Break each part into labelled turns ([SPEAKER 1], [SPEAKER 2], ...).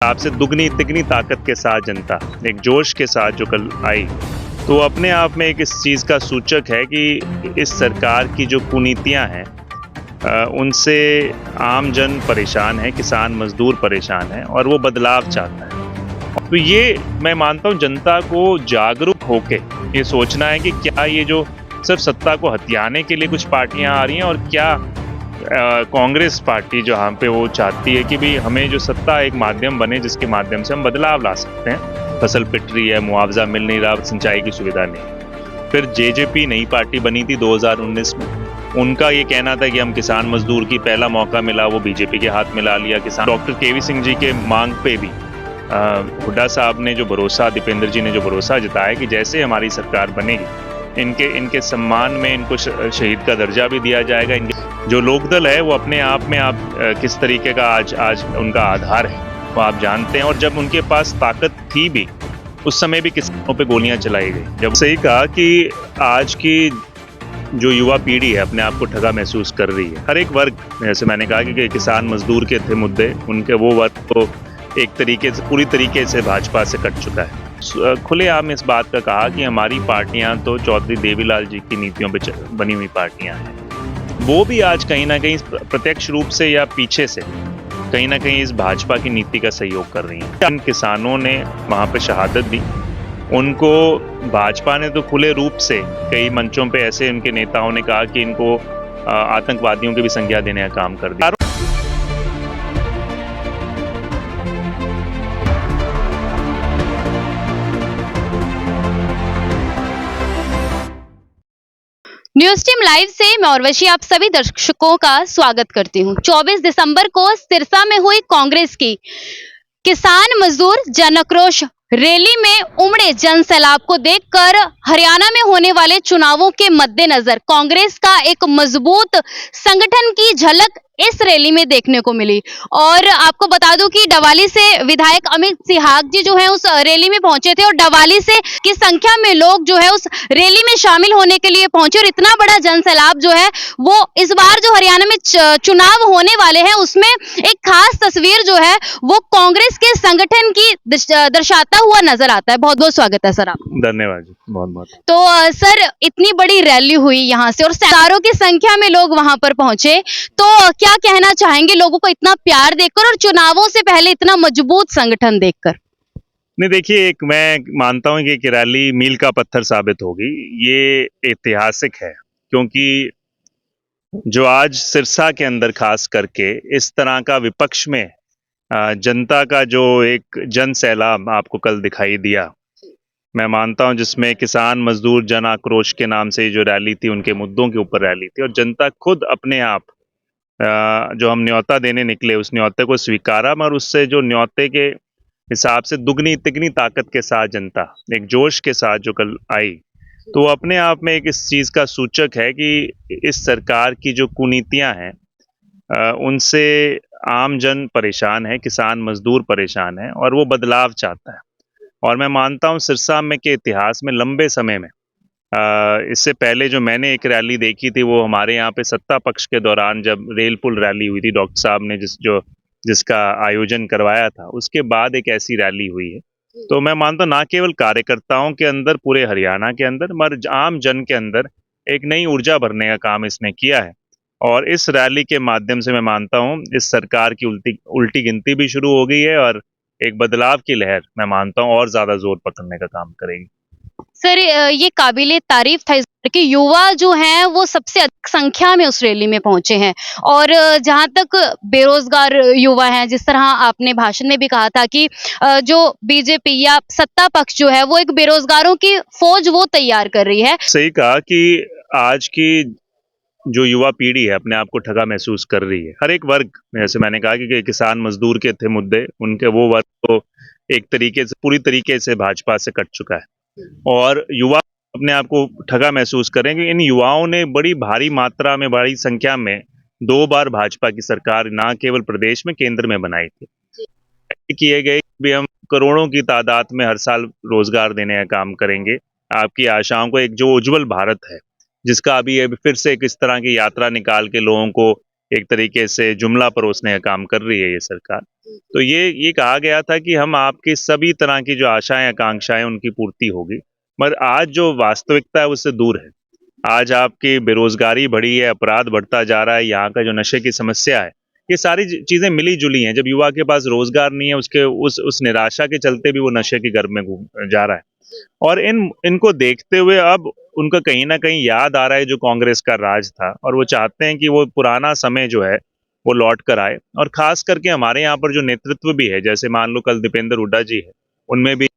[SPEAKER 1] आपसे दुगनी तिगनी ताकत के साथ जनता एक जोश के साथ जो कल आई, तो अपने आप में एक इस चीज़ का सूचक है कि इस सरकार की जो कुनीतियां हैं उनसे आम जन परेशान है, किसान मजदूर परेशान है और वो बदलाव चाहता है। तो ये मैं मानता हूँ जनता को जागरूक होके ये सोचना है कि क्या ये जो सिर्फ सत्ता को हथियाने के लिए कुछ पार्टियां आ रही हैं और क्या कांग्रेस पार्टी जहाँ पे वो चाहती है कि भी हमें जो सत्ता एक माध्यम बने जिसके माध्यम से हम बदलाव ला सकते हैं। फसल पिट रही है, मुआवजा मिल नहीं रहा, सिंचाई की सुविधा नहीं। फिर जेजेपी नई पार्टी बनी थी 2019 में, उनका ये कहना था कि हम किसान मजदूर की पहला मौका मिला वो बीजेपी के हाथ में ला लिया। किसान डॉक्टर केवी सिंह जी के मांग पे भी हुड्डा साहब ने जो भरोसा, दीपेंद्र जी ने जो भरोसा जताया कि जैसे हमारी सरकार बनेगी इनके सम्मान में इनको शहीद का दर्जा भी दिया जाएगा। इनके जो लोकदल है वो अपने आप में आप किस तरीके का आज उनका आधार है वो आप जानते हैं। और जब उनके पास ताकत थी भी उस समय भी किसानों पे गोलियां चलाई गई। जब सही कहा कि आज की जो युवा पीढ़ी है अपने आप को ठगा महसूस कर रही है। हर एक वर्ग, जैसे मैंने कहा कि किसान मजदूर के थे मुद्दे, उनके वो वर्ग तो एक तरीके से पूरी तरीके से भाजपा से कट चुका है। खुलेआम इस बात का कहा कि हमारी पार्टियां तो चौधरी देवीलाल जी की नीतियों पे बनी हुई पार्टियां हैं। वो भी आज कहीं ना कहीं प्रत्यक्ष रूप से या पीछे से कहीं ना कहीं इस भाजपा की नीति का सहयोग कर रही हैं। इन किसानों ने वहां पे शहादत दी, उनको भाजपा ने तो खुले रूप से कई मंचों पे ऐसे उनके नेताओं ने कहा कि इनको आतंकवादियों की भी संज्ञा देने का काम कर दिया।
[SPEAKER 2] न्यूज टीम लाइव से मैं उर्वशी आप सभी दर्शकों का स्वागत करती हूं। 24 दिसंबर को सिरसा में हुई कांग्रेस की किसान मजदूर जन आक्रोश रैली में उमड़े जन सैलाब को देखकर हरियाणा में होने वाले चुनावों के मद्देनजर कांग्रेस का एक मजबूत संगठन की झलक इस रैली में देखने को मिली। और आपको बता दूं कि डवाली से विधायक अमित सिहाग जी जो है उस रैली में पहुंचे थे और डवाली से की संख्या में लोग जो है उस रैली में शामिल होने के लिए पहुंचे। और इतना बड़ा जन सैलाब जो है वो इस बार जो हरियाणा में चुनाव होने वाले हैं उसमें एक खास तस्वीर जो है वो कांग्रेस के संगठन की दर्शाता हुआ नजर आता है। बहुत बहुत स्वागत है सर आप।
[SPEAKER 1] धन्यवाद जी, बहुत बहुत।
[SPEAKER 2] तो सर इतनी बड़ी रैली हुई यहाँ से और हजारों की संख्या में लोग वहां पर पहुंचे, तो क्या कहना चाहेंगे लोगों को इतना प्यार देखकर और चुनावों से पहले इतना मजबूत संगठन देखकर?
[SPEAKER 1] नहीं, देखिए, एक मैं मानता हूं कि एक रैली मील का पत्थर साबित होगी। ये ऐतिहासिक है क्योंकि जो आज सिरसा के अंदर खास करके इस तरह का विपक्ष में जनता का जो एक जन सैलाब आपको कल दिखाई दिया, मैं मानता हूं जिसमें किसान मजदूर जन आक्रोश के नाम से जो रैली थी उनके मुद्दों के ऊपर रैली थी और जनता खुद अपने आप जो हम न्योता देने निकले उस न्योते को स्वीकारा, मगर उससे जो न्योते के हिसाब से दुगनी तिगनी ताकत के साथ जनता एक जोश के साथ जो कल आई, तो अपने आप में एक इस चीज़ का सूचक है कि इस सरकार की जो कुनीतियां हैं उनसे आम जन परेशान है, किसान मजदूर परेशान है और वो बदलाव चाहता है। और मैं मानता हूँ सिरसा में के इतिहास में लंबे समय में इससे पहले जो मैंने एक रैली देखी थी वो हमारे यहाँ पे सत्ता पक्ष के दौरान जब रेल पुल रैली हुई थी, डॉक्टर साहब ने जिसका आयोजन करवाया था, उसके बाद एक ऐसी रैली हुई है। तो मैं मानता हूँ ना केवल कार्यकर्ताओं के अंदर, पूरे हरियाणा के अंदर, मगर आम जन के अंदर एक नई ऊर्जा भरने का काम इसने किया है। और इस रैली के माध्यम से मैं मानता हूँ इस सरकार की उल्टी गिनती भी शुरू हो गई है और एक बदलाव की लहर मैं मानता हूँ और ज्यादा जोर पकड़ने का काम करेगी।
[SPEAKER 2] सर ये काबिले तारीफ था कि युवा जो हैं वो सबसे अधिक संख्या में उस रैली में पहुंचे हैं। और जहां तक बेरोजगार युवा हैं, जिस तरह आपने भाषण में भी कहा था कि जो बीजेपी या सत्ता पक्ष जो है वो एक बेरोजगारों की फौज वो तैयार कर रही है।
[SPEAKER 1] सही कहा कि आज की जो युवा पीढ़ी है अपने आप को ठगा महसूस कर रही है। हर एक वर्ग, जैसे मैंने कहा कि किसान मजदूर के थे मुद्दे, उनके वो वर्ग तो एक तरीके से पूरी तरीके से भाजपा से कट चुका है और युवा अपने आप को ठगा महसूस करें कि इन युवाओं ने बड़ी भारी मात्रा में, बड़ी संख्या में 2 बार भाजपा की सरकार ना केवल प्रदेश में, केंद्र में बनाई थी। किए गए भी हम करोड़ों की तादाद में हर साल रोजगार देने का काम करेंगे। आपकी आशाओं को एक जो उज्जवल भारत है जिसका अभी फिर से एक इस तरह की यात्रा निकाल के लोगों को एक तरीके से जुमला परोसने का काम कर रही है ये सरकार। तो ये कहा गया था कि हम आपकी सभी तरह की जो आशाएं आकांक्षाएं उनकी पूर्ति होगी, मगर आज जो वास्तविकता है उससे दूर है। आज आपकी बेरोजगारी बढ़ी है, अपराध बढ़ता जा रहा है, यहाँ का जो नशे की समस्या है, ये सारी चीजें मिली जुली हैं। जब युवा के पास रोजगार नहीं है, उसके उस निराशा के चलते भी वो नशे की गर्भ में घूम जा रहा है। और इनको देखते हुए अब उनका कहीं ना कहीं याद आ रहा है जो कांग्रेस का राज था, और वो चाहते हैं कि वो पुराना समय जो है वो लौट कर आए। और खास करके हमारे यहाँ पर जो नेतृत्व भी है, जैसे मान लो कल दीपेंद्र हुड्डा जी है, उनमें भी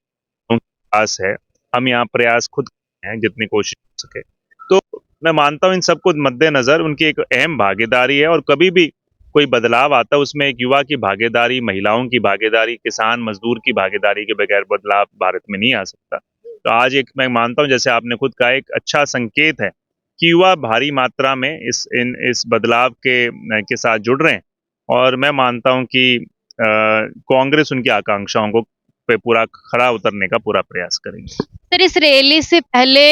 [SPEAKER 1] प्रयास है। हम यहाँ प्रयास खुद करते हैं जितनी कोशिश हो सके। तो मैं मानता हूँ इन सबको मद्देनजर उनकी एक अहम भागीदारी है, और कभी भी कोई बदलाव आता है उसमें एक युवा की भागीदारी, महिलाओं की भागीदारी, किसान मजदूर की भागीदारी के बगैर बदलाव भारत में नहीं आ सकता। तो आज एक मैं मानता हूँ, जैसे आपने खुद कहा, एक अच्छा संकेत है कि युवा भारी मात्रा में इस बदलाव के साथ जुड़ रहे हैं। और मैं मानता हूँ कि कांग्रेस उनकी आकांक्षाओं को पे पूरा खरा उतरने का पूरा प्रयास करेंगे।
[SPEAKER 2] सर, इस रैली से पहले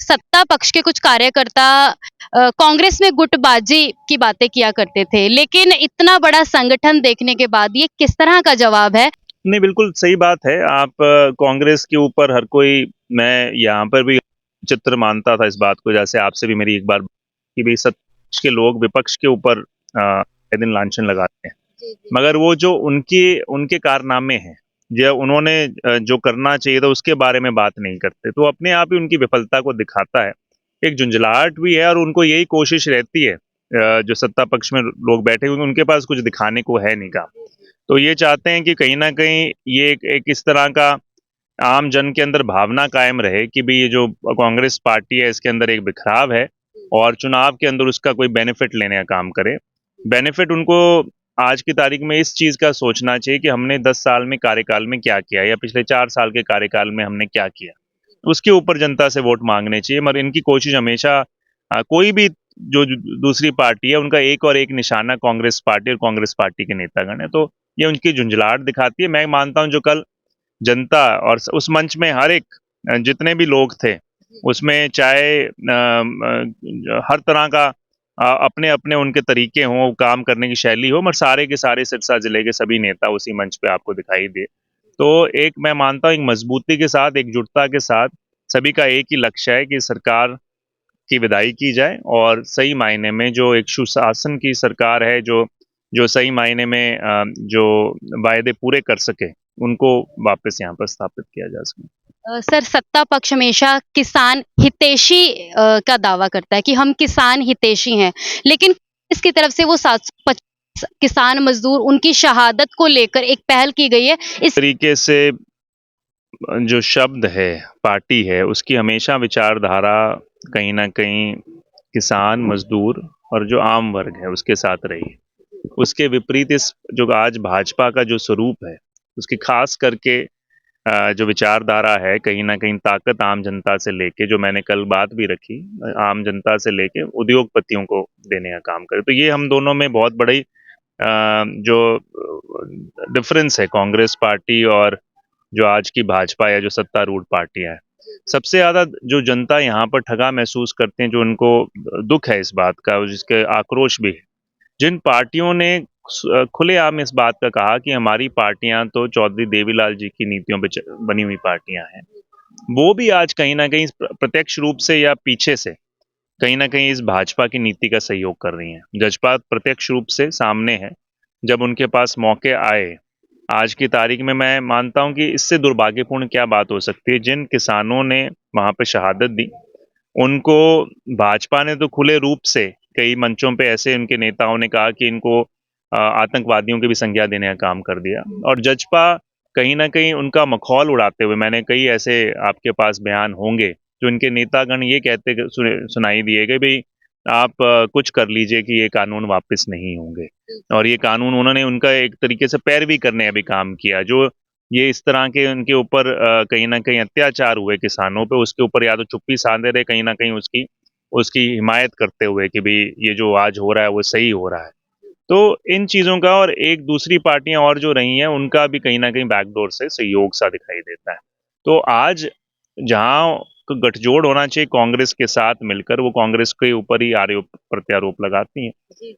[SPEAKER 2] सत्ता पक्ष के कुछ कार्यकर्ता कांग्रेस में गुटबाजी की बातें किया करते थे, लेकिन इतना बड़ा संगठन देखने के बाद ये किस तरह का जवाब है?
[SPEAKER 1] नहीं, बिल्कुल सही बात है। आप कांग्रेस के ऊपर हर कोई, मैं यहाँ पर भी चित्र मानता था इस बात को, जैसे आपसे भी मेरी एक बार कि भाई सत्ता के लोग विपक्ष के ऊपर आए दिन लांछन लगाते हैं, मगर वो जो उनके उनके कारनामे हैं, जो उन्होंने जो करना चाहिए था उसके बारे में बात नहीं करते, तो अपने आप ही उनकी विफलता को दिखाता है। एक झुंझलाहट भी है, और उनको यही कोशिश रहती है, जो सत्ता पक्ष में लोग बैठे हुए उनके पास कुछ दिखाने को है नहीं काम। तो ये चाहते हैं कि कहीं ना कहीं ये एक इस तरह का आम जन के अंदर भावना कायम रहे कि भाई ये जो कांग्रेस पार्टी है इसके अंदर एक बिखराव है, और चुनाव के अंदर उसका कोई बेनिफिट लेने का काम करे। बेनिफिट उनको आज की तारीख में इस चीज का सोचना चाहिए कि हमने 10 साल में कार्यकाल में क्या किया, या पिछले 4 साल के कार्यकाल में हमने क्या किया, उसके ऊपर जनता से वोट मांगने चाहिए। मगर इनकी कोशिश हमेशा कोई भी जो दूसरी पार्टी है उनका एक और एक निशाना कांग्रेस पार्टी और कांग्रेस पार्टी के नेतागण है। तो ये उनकी झुंझलाहट दिखाती है। मैं मानता हूं जो कल जनता और उस मंच में हर एक जितने भी लोग थे उसमें, चाहे हर तरह का अपने अपने उनके तरीके हों, काम करने की शैली हो, मगर सारे के सारे सिरसा जिले के सभी नेता उसी मंच पे आपको दिखाई दे। तो एक मैं मानता हूँ एक मजबूती के साथ, एकजुटता के साथ सभी का एक ही लक्ष्य है कि सरकार की विदाई की जाए, और सही मायने में जो एक सुशासन की सरकार है, जो जो सही मायने में जो वायदे पूरे कर सके, उनको वापस यहाँ पर स्थापित किया जा सके।
[SPEAKER 2] सर, सत्ता पक्ष हमेशा किसान हितैषी का दावा करता है कि हम किसान हितैषी हैं, लेकिन इसकी तरफ से वो 750 किसान मजदूर उनकी शहादत को लेकर एक पहल की गई है। इस
[SPEAKER 1] तरीके से जो शब्द है, पार्टी है, उसकी हमेशा विचारधारा कहीं ना कहीं किसान, मजदूर और जो आम वर्ग है उसके साथ रही। उसके विपरीत इस जो आज भाजपा का जो स्वरूप है, उसकी खास करके जो विचारधारा है, कहीं ना कहीं ताकत आम जनता से लेके, जो मैंने कल बात भी रखी, आम जनता से लेके उद्योगपतियों को देने का काम करे। तो ये हम दोनों में बहुत बड़ी जो डिफरेंस है कांग्रेस पार्टी और जो आज की भाजपा या जो सत्तारूढ़ पार्टियां हैं। सबसे ज्यादा जो जनता यहाँ पर ठगा महसूस करते हैं, जो उनको दुख है इस बात का और जिसके आक्रोश भी है, जिन पार्टियों ने खुलेआम इस बात का कहा कि हमारी पार्टियां तो चौधरी देवीलाल जी की नीतियों पे बनी हुई पार्टियां हैं, वो भी आज कहीं ना कहीं प्रत्यक्ष रूप से या पीछे से कहीं ना कहीं इस भाजपा की नीति का सहयोग कर रही हैं। जजपा प्रत्यक्ष रूप से सामने है, जब उनके पास मौके आए। आज की तारीख में मैं मानता हूं कि इससे दुर्भाग्यपूर्ण क्या बात हो सकती है। जिन किसानों ने वहां पे शहादत दी, उनको भाजपा ने तो खुले रूप से कई मंचों पे ऐसे उनके नेताओं ने कहा कि इनको आतंकवादियों की भी संज्ञा देने का काम कर दिया। और जजपा कहीं ना कहीं उनका मखौल उड़ाते हुए, मैंने कई ऐसे आपके पास बयान होंगे जो इनके नेतागण ये कहते सुनाई दिए गए, भाई आप कुछ कर लीजिए कि ये कानून वापस नहीं होंगे। और ये कानून उन्होंने उनका एक तरीके से पैरवी करने अभी काम किया। जो ये इस तरह के उनके ऊपर कहीं ना कहीं अत्याचार हुए किसानों पे, उसके ऊपर या तो चुप्पी साधे रहे, कहीं ना कहीं उसकी उसकी हिमायत करते हुए कि भाई ये जो आज हो रहा है वो सही हो रहा है। तो इन चीज़ों का, और एक दूसरी पार्टियां और जो रही हैं उनका भी कहीं ना कहीं बैकडोर से सहयोग सा दिखाई देता है। तो आज जहां गठजोड़ होना चाहिए कांग्रेस के साथ मिलकर, वो कांग्रेस के ऊपर ही आरोप प्रत्यारोप लगाती हैं।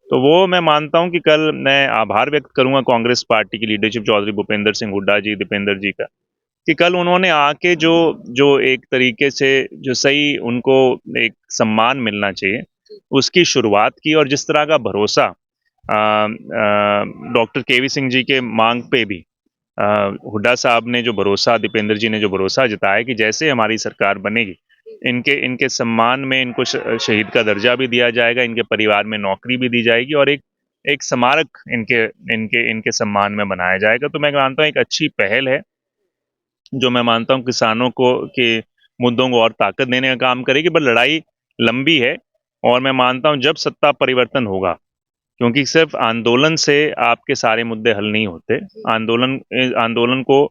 [SPEAKER 1] तो वो मैं मानता हूं कि कल मैं आभार व्यक्त करूंगा कांग्रेस पार्टी की लीडरशिप, चौधरी भूपेंद्र सिंह हुड्डा जी, दीपेंद्र जी का, कि कल उन्होंने आके जो जो एक तरीके से जो सही उनको एक सम्मान मिलना चाहिए उसकी शुरुआत की, और जिस तरह का भरोसा डॉक्टर केवी सिंह जी के मांग पे भी हुड्डा साहब ने जो भरोसा, दीपेंद्र जी ने जो भरोसा जताया कि जैसे हमारी सरकार बनेगी इनके इनके सम्मान में इनको शहीद का दर्जा भी दिया जाएगा, इनके परिवार में नौकरी भी दी जाएगी, और एक एक स्मारक इनके इनके इनके सम्मान में बनाया जाएगा। तो मैं मानता हूँ एक अच्छी पहल है, जो मैं मानता हूँ किसानों को के मुद्दों को और ताकत देने का काम करेगी। पर लड़ाई लंबी है, और मैं मानता हूँ जब सत्ता परिवर्तन होगा, क्योंकि सिर्फ आंदोलन से आपके सारे मुद्दे हल नहीं होते। आंदोलन को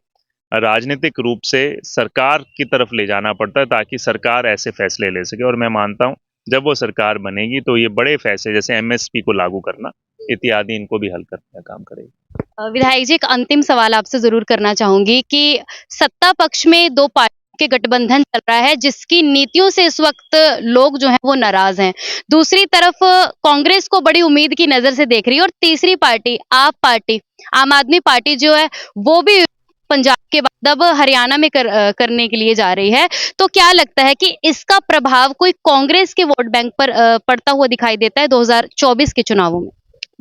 [SPEAKER 1] राजनीतिक रूप से सरकार की तरफ ले जाना पड़ता है, ताकि सरकार ऐसे फैसले ले सके। और मैं मानता हूँ जब वो सरकार बनेगी तो ये बड़े फैसले जैसे एमएसपी को लागू करना इत्यादि इनको भी हल करने का काम करेगी।
[SPEAKER 2] विधायक जी, एक अंतिम सवाल आपसे जरूर करना चाहूंगी कि सत्ता पक्ष में दो पार्टियों के गठबंधन चल रहा है, जिसकी नीतियों से इस वक्त लोग जो हैं वो नाराज हैं। दूसरी तरफ कांग्रेस को बड़ी उम्मीद की नजर से देख रही है, और तीसरी पार्टी आम आदमी पार्टी जो है वो भी पंजाब के बाद अब हरियाणा में करने के लिए जा रही है। तो क्या लगता है कि इसका प्रभाव कोई कांग्रेस के वोट बैंक पर पड़ता हुआ दिखाई देता है 2024 के चुनावों में?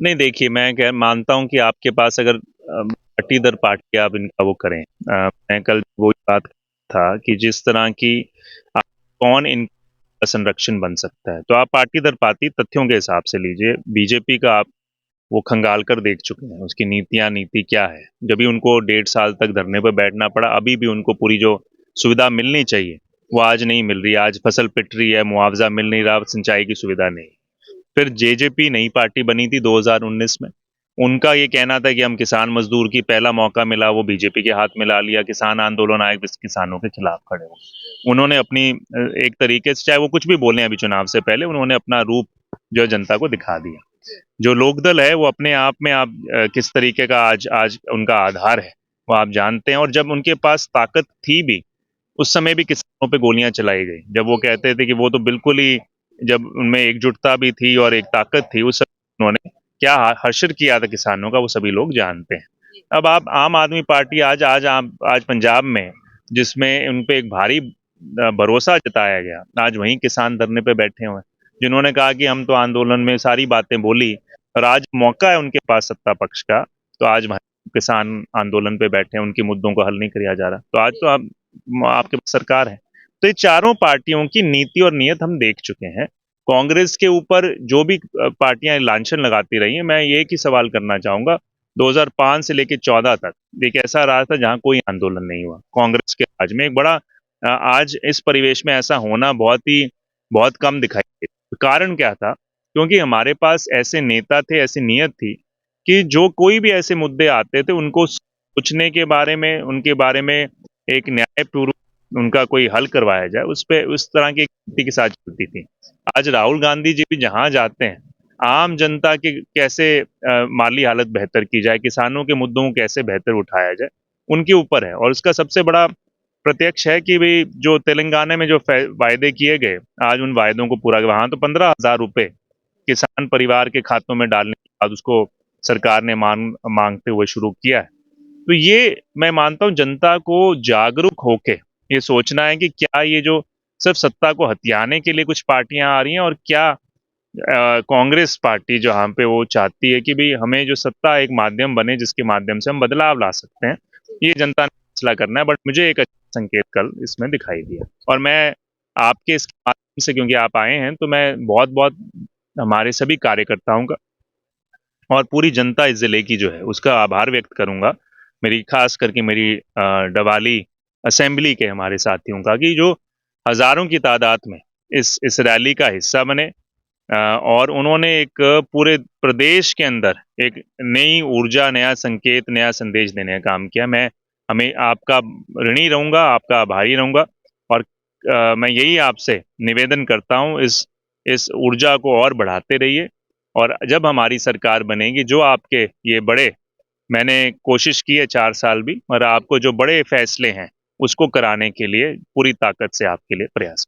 [SPEAKER 1] नहीं, देखिए, मैं कह मानता हूँ कि आपके पास अगर पार्टी दर पार्टी आप इनका वो करें, मैं कल वो बात था कि जिस तरह की कौन इनका संरक्षण बन सकता है, तो आप पार्टी दर पार्टी तथ्यों के हिसाब से लीजिए। बीजेपी का आप वो खंगाल कर देख चुके हैं, उसकी नीति क्या है। जब भी उनको 1.5 साल तक धरने पर बैठना पड़ा, अभी भी उनको पूरी जो सुविधा मिलनी चाहिए वो आज नहीं मिल रही। आज फसल पिट रही है, मुआवजा मिल नहीं रहा, सिंचाई की सुविधा नहीं। फिर जेजेपी नई पार्टी बनी थी 2019 में, उनका ये कहना था कि हम किसान मजदूर की पहला मौका मिला वो बीजेपी के हाथ में ला लिया, किसान आंदोलन आए, किसानों के खिलाफ खड़े हो। उन्होंने अपनी एक तरीके से, चाहे वो कुछ भी बोले अभी चुनाव से पहले, उन्होंने अपना रूप जो जनता को दिखा दिया। जो लोकदल है वो अपने आप में आप किस तरीके का आज आज उनका आधार है वो आप जानते हैं। और जब उनके पास ताकत थी भी, उस समय भी किसानों पे गोलियां चलाई गई। जब वो कहते थे कि वो तो बिल्कुल ही, जब उनमें एकजुटता भी थी और एक ताकत थी, उस समय उन्होंने क्या हश्र किया था किसानों का, वो सभी लोग जानते हैं। अब आप आम आदमी पार्टी आज पंजाब में, जिसमें उन पे एक भारी भरोसा जताया गया, आज वहीं किसान धरने पे बैठे हुए हैं, जिन्होंने कहा कि हम तो आंदोलन में सारी बातें बोली, और आज मौका है उनके पास सत्ता पक्ष का, तो आज वहीं किसान आंदोलन पे बैठे हैं, उनके मुद्दों को हल नहीं किया जा रहा। तो आज तो आपके पास सरकार है। तो ये चारों पार्टियों की नीति और नीयत हम देख चुके हैं। कांग्रेस के ऊपर जो भी पार्टियां लांछन लगाती रही हैं, मैं ये एक ही सवाल करना चाहूंगा, 2005 से लेकर 14 तक एक ऐसा राज था जहां कोई आंदोलन नहीं हुआ कांग्रेस के राज में। एक बड़ा आज इस परिवेश में ऐसा होना बहुत कम दिखाई देता। कारण क्या था? क्योंकि हमारे पास ऐसे नेता थे, ऐसी नीयत थी कि जो कोई भी ऐसे मुद्दे आते थे उनको सोचने के बारे में, उनके बारे में एक न्यायपूर्वक उनका कोई हल करवाया जाए, उस पे उस तरह की नीति के साथ चलती थी। आज राहुल गांधी जी भी जहां जाते हैं, आम जनता के कैसे माली हालत बेहतर की जाए, किसानों के मुद्दों को कैसे बेहतर उठाया जाए, उनके ऊपर है। और उसका सबसे बड़ा प्रत्यक्ष है कि भाई जो तेलंगाना में जो वायदे किए गए, आज उन वायदों को पूरा, वहां तो 15,000 रुपए किसान परिवार के खातों में डालने के बाद उसको सरकार ने मांगते हुए शुरू किया है। तो ये मैं मानता हूं जनता को जागरूक होके ये सोचना है कि क्या ये जो सिर्फ सत्ता को हथियाने के लिए कुछ पार्टियां आ रही हैं, और क्या कांग्रेस पार्टी जहां पे वो चाहती है कि भाई हमें जो सत्ता एक माध्यम बने जिसके माध्यम से हम बदलाव ला सकते हैं। ये जनता ने फैसला करना है। बट मुझे एक अच्छा संकेत कल इसमें दिखाई दिया, और मैं आपके इस माध्यम से, क्योंकि आप आए हैं, तो मैं बहुत बहुत हमारे सभी कार्यकर्ताओं का और पूरी जनता इस जिले की जो है उसका आभार व्यक्त करूंगा। मेरी खास करके मेरी डवाली असेंबली के हमारे साथियों का, कि जो हजारों की तादाद में इस रैली का हिस्सा बने, और उन्होंने एक पूरे प्रदेश के अंदर एक नई ऊर्जा, नया संकेत, नया संदेश देने का काम किया। मैं हमें आपका ऋणी रहूंगा, आपका आभारी रहूंगा, और मैं यही आपसे निवेदन करता हूं, इस ऊर्जा को और बढ़ाते रहिए। और जब हमारी सरकार बनेगी, जो आपके ये बड़े, मैंने कोशिश की है 4 साल भी, और आपको जो बड़े फैसले हैं उसको कराने के लिए पूरी ताकत से आपके लिए प्रयास